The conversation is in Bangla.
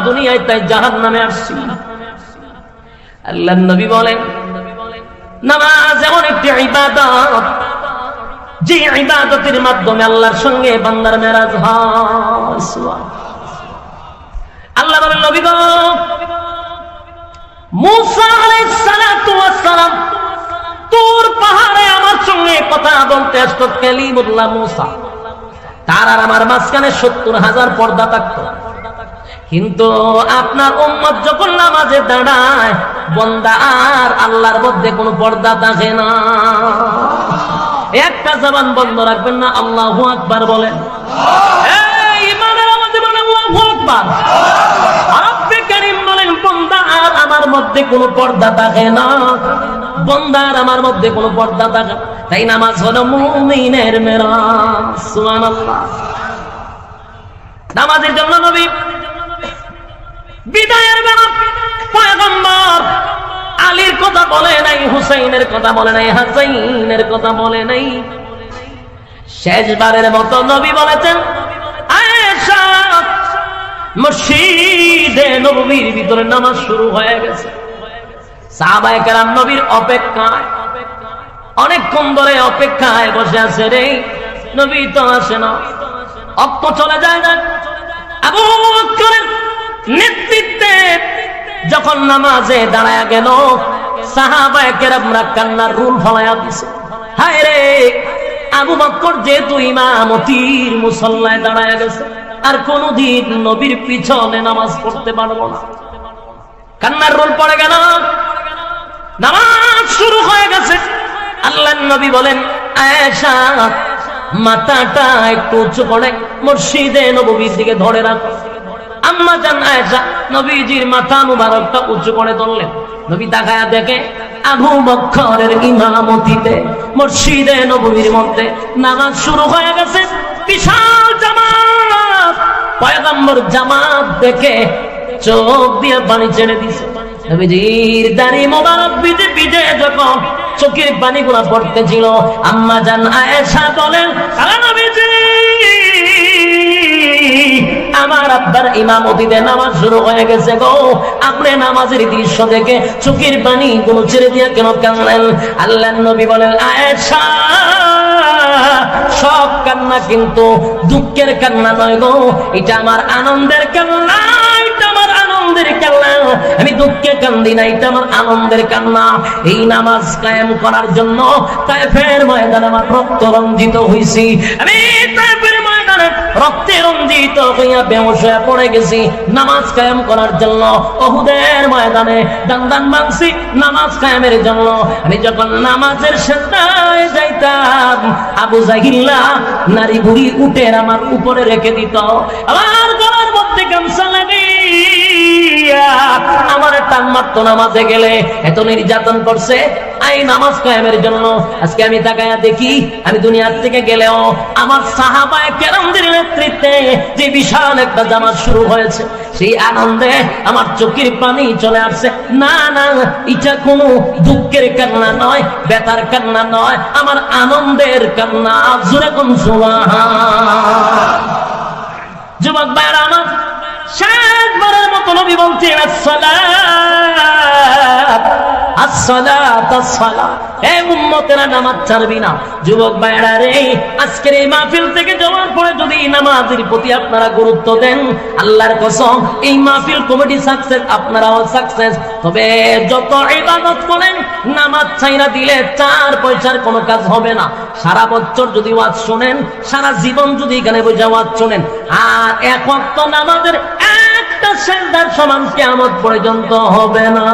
দুনিয়ায় তাই জাহান্নামে আসছি। আল্লাহর নবী বলেন নামাজ এমন একটি ইবাদত, যে ইবাদতের মাধ্যমে আল্লাহর সঙ্গে বান্দার মেরাজ হয়। আল্লাহ বলেন নবী গো, মুসা আলাইহিস সালাতু ওয়াস সালাম তুর পাহাড়ে আমার সঙ্গে কথা বলতে আসতো, কালিমুল্লাহ মুসা। তার আর আমার মাঝখানে ৭০,০০০ পর্দা থাকতো। কিন্তু আপনার উম্মত যখন নামাজে দাঁড়ায়, বান্দা আর আল্লাহর মধ্যে কোনো পর্দা থাকে না। একটা জবান বন্ধ রাখবেন না, আল্লাহু আকবার বলেন। এই ইমানের আওয়াজে বলেন আল্লাহু আকবার। রব্বে কারীম বলেন বান্দা আর আমার মধ্যে কোনো পর্দা থাকে না, বান্দা আর আমার মধ্যে কোনো পর্দা থাকে না। তাই নামাজ হলো মুমিনের মেরাজ। সুবহানাল্লাহ। নামাজের জন্য নবী বিদায়ের বেলা পয়গম্বর আলীর কথা বলে নাই, হুসাইনের কথা বলে নাই, হাসাইনের কথা বলে নাই। শেষবারের মতো নবী বলেছেন আয়েশা, মসজিদে নববীর ভিতরে নামাজ শুরু হয়ে গেছে। সাহাবায়ে কেরাম নবীর অপেক্ষায় অনেকক্ষণ ধরে অপেক্ষায় বসে আছে, রে নবী তো আসে না। অক্ত চলে যায় না। আবু বকরের নেতৃত্বে যখন নামাজে দাঁড়ায় গেল, সাহাবায়ে কেরামরা কান্নার রুল ফলায়া দিছে। হায় রে, আবু বকর যেহেতু ইমামতির মুসল্লায় দাঁড়ায় গেছে, আর কোনদিন নবীর পিছনে নামাজ পড়তে পারবো না। কান্নার রোল পড়ে গেল, নামাজ শুরু হয়ে গেছে। আল্লাহর নবী বলেন আয়েশা, মাথাটা একটু উঁচু করে মসজিদে নববীর দিকে ধরে রাখো। আম্মা জান আয়েশা নবীজির মাথা মুবারকটা উঁচু করে ধরলেন। নবী তাকায়া দেখে আবু বকরের ইমামতিতে মসজিদে নববীর মধ্যে নামাজ শুরু হয়ে গেছে। বিশাল জামাত, পয়গম্বর জামাত দেখে চোখ দিয়ে পানি ছেড়ে দিছে। নবীজির দাড়ি মোবারক ভিজে ভিজে যখন চোখের পানিগুলো পড়তেছিল, আম্মা জান আয়েশা বলেন নবীজি, আমার আব্বার ইমামতিতে নামাজ শুরু হয়ে গেছে গো, আপনি নামাজের দৃশ্য দেখে চোখের পানি গুলো ছেড়ে দিয়ে কেন কাঁদলেন? আল্লাহর নবী বলেন আয়েশা, সব কান্না কিন্তু দুঃখের কান্না নয় গো, এটা আমার আনন্দের কান্না, এটা আমার আনন্দের কান্না। আমি দুঃখে কান্দি না, এটা আমার আনন্দের কান্না। এই নামাজ কায়েম করার জন্য তায়েফের ময়দানে আমার রক্ত রঞ্জিত হইছি, আমি তায়েফের ময়দানে রক্তে রঞ্জিত হইয়া বেহুশ হয়ে পড়ে গেছি নামাজ কায়েম করার জন্য। উহুদের ময়দানে দান্দান ভাঙছি নামাজ কায়েমের জন্য। আমি যখন নামাজের সিজদায় যাইতাম, আবু জাহিল্লা নারী বুড়ি উটের আমার উপরে রেখে দিত, আমার গলার মধ্যে গামছা লাগিয়া আমার টান মারতো নামাজে গেলে। এত নির্যাতন করছে এই নামাজ কায়েমের জন্য। আজকে আমি তাকায়া দেখি, আমি দুনিয়ার থেকে গেলেও আমার সাহাবায়ে কেরামদের নেতৃত্বে যে বিশাল একটা জামাত শুরু হয়েছে, সেই আনন্দে আমার চোখের পানি চলে আসছে। না না, এটা কোনো দুঃখের কান্না নয়, ব্যথার কান্না নয়, আমার আনন্দের কান্না। জোরে কোন সুবহান। যুবক ভাইরা আমার, শেষবারের মতো নবী বলছেন আসসালাত আসসালাত আসসালাত, হে উম্মতেরা নামাজ ছাড়বি না। যুবক ভাইরা রে, আজকের এই মাহফিল থেকে যাওয়ার পরে যদি নামাজের প্রতি আপনারা গুরুত্ব দেন, আল্লাহর কসম এই মাহফিল কমিটি সাকসেস, আপনারাও সাকসেস। তবে যত ইবাদত করেন, নামাজ ছাইরা দিলে 4 পয়সার কোনো কাজ হবে না। সারা বছর যদি ওয়াজ শুনেন, সারা জীবন যদি এখানে বসে ওয়াজ শুনেন, আর এক ওয়াক্ত নামাজের একটা সিজদার সমান কিয়ামত পর্যন্ত হবে না।